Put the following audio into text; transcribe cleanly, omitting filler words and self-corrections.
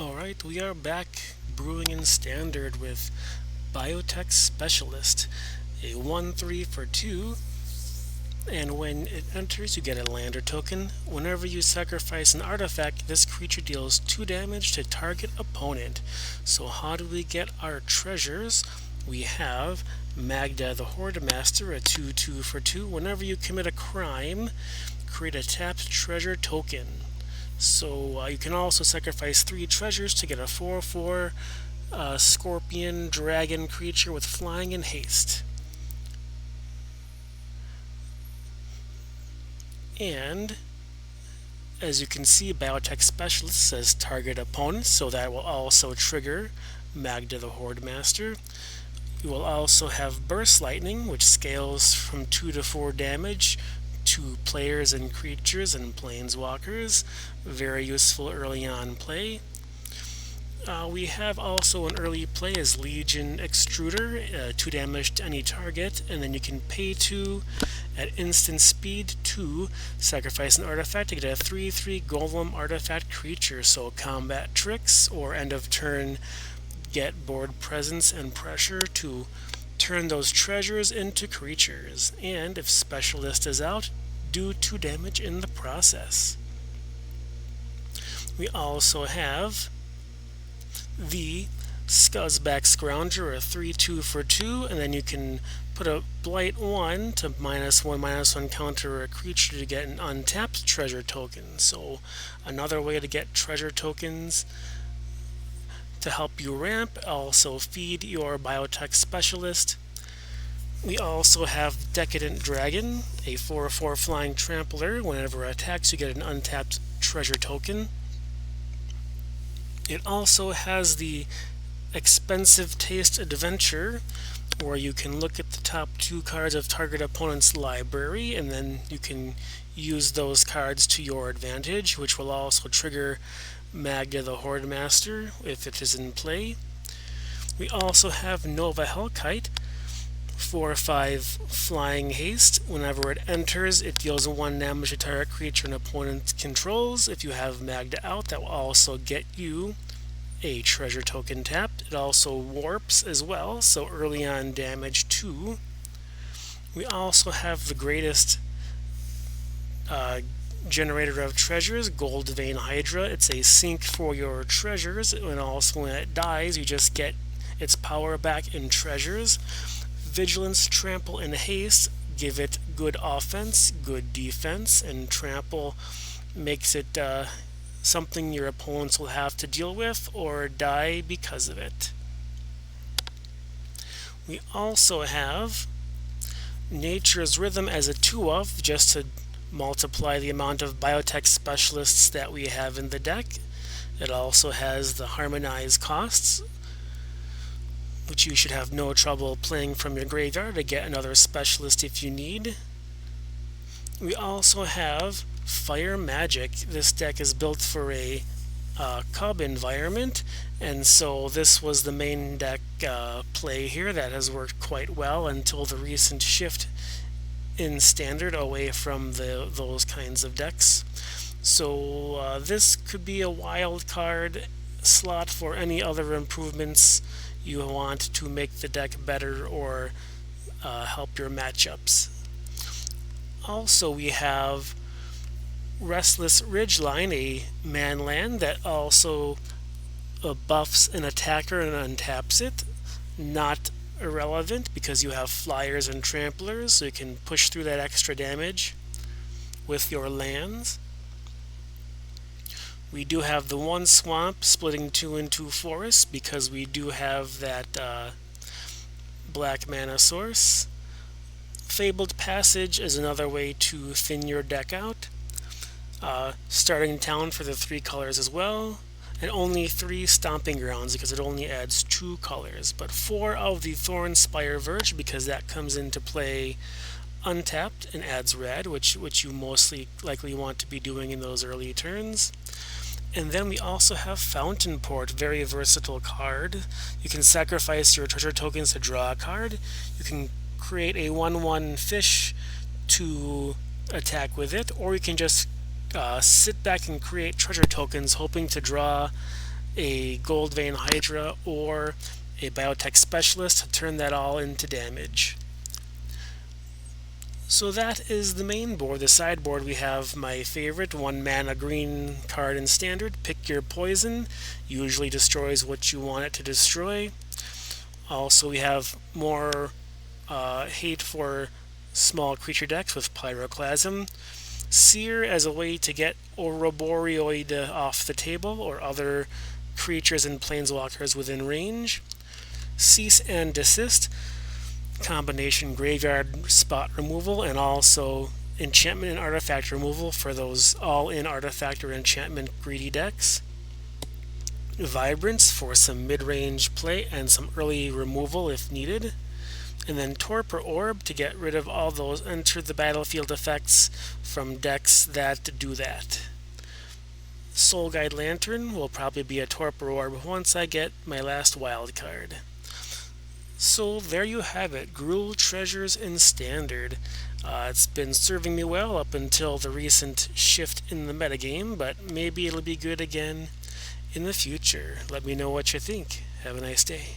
Alright, we are back brewing in standard with Biotech Specialist, a 1-3 for 2, and when it enters you get a lander token. Whenever you sacrifice an artifact, this creature deals 2 damage to target opponent. So how do we get our treasures? We have Magda the Horde Master, a 2-2 for 2. Whenever you commit a crime, create a tapped treasure token. So you can also sacrifice 3 treasures to get a 4-4 scorpion dragon creature with flying and haste. And as you can see, Biotech Specialist says target opponent, so that will also trigger Magda the Horde Master. You will also have Burst Lightning, which scales from 2 to 4 damage to players and creatures and planeswalkers. Very useful early on play. We have also an early play as Legion Extruder, 2 damage to any target, and then you can pay 2 at instant speed to sacrifice an artifact to get a 3-3 golem artifact creature. So combat tricks or end of turn get board presence and pressure to turn those treasures into creatures, and if Specialist is out, do 2 damage in the process. We also have the Scuzzback Scrounger, a 3-2 for 2, and then you can put a Blight 1 to -1/-1 counter a creature to get an untapped treasure token. So another way to get treasure tokens to help you ramp, also feed your Biotech Specialist. We also have Decadent Dragon, a 4-4 flying trampler. Whenever it attacks, you get an untapped treasure token. It also has the Expensive Taste Adventure, where you can look at the top 2 cards of target opponent's library, and then you can use those cards to your advantage, which will also trigger Magda the Horde Master if it is in play. We also have Nova Hellkite, 4/5 flying haste. Whenever it enters, it deals 1 damage to target creature an opponent controls. If you have Magda out, that will also get you a treasure token tapped. It also warps as well, so early on damage 2. We also have the greatest generator of treasures, Goldvein Hydra. It's a sink for your treasures, and also when it dies, you just get its power back in treasures. Vigilance, Trample, and Haste give it good offense, good defense, and Trample makes it something your opponents will have to deal with or die because of it. We also have Nature's Rhythm as a 2-of, just to multiply the amount of Biotech Specialists that we have in the deck. It also has the Harmonize costs, which you should have no trouble playing from your graveyard to get another specialist if you need. We also have Fire Magic. This deck is built for a cub environment, and so this was the main deck play here that has worked quite well until the recent shift in standard away from those kinds of decks. So this could be a wild card slot for any other improvements you want to make the deck better or help your matchups. Also, we have Restless Ridgeline, a manland that also buffs an attacker and untaps it. Not irrelevant because you have flyers and tramplers, so you can push through that extra damage with your lands. We do have the 1 swamp splitting 2 into forests because we do have that black mana source. Fabled Passage is another way to thin your deck out. Starting Town for the 3 colors as well, and only 3 Stomping Grounds because it only adds 2 colors, but 4 of the Thornspire Verge because that comes into play untapped and adds red, which you mostly likely want to be doing in those early turns. And then we also have Fountain Port, very versatile card. You can sacrifice your treasure tokens to draw a card. You can create a 1/1 fish to attack with it, or you can just sit back and create treasure tokens hoping to draw a Goldvein Hydra, or a Biotech Specialist to turn that all into damage. So that is the main board. The sideboard, we have my favorite 1 mana green card in standard. Pick your poison. Usually destroys what you want it to destroy. Also, we have more hate for small creature decks with Pyroclasm. Sear as a way to get Ouroborioid off the table, or other creatures and planeswalkers within range. Cease and Desist, combination graveyard spot removal, and also enchantment and artifact removal for those all-in artifact or enchantment greedy decks. Vibrance for some mid-range play and some early removal if needed. And then Torpor Orb to get rid of all those enter the battlefield effects from decks that do that. Soul Guide Lantern will probably be a Torpor Orb once I get my last wild card. So there you have it, Gruul Treasures in Standard. It's been serving me well up until the recent shift in the metagame, but maybe it'll be good again in the future. Let me know what you think. Have a nice day.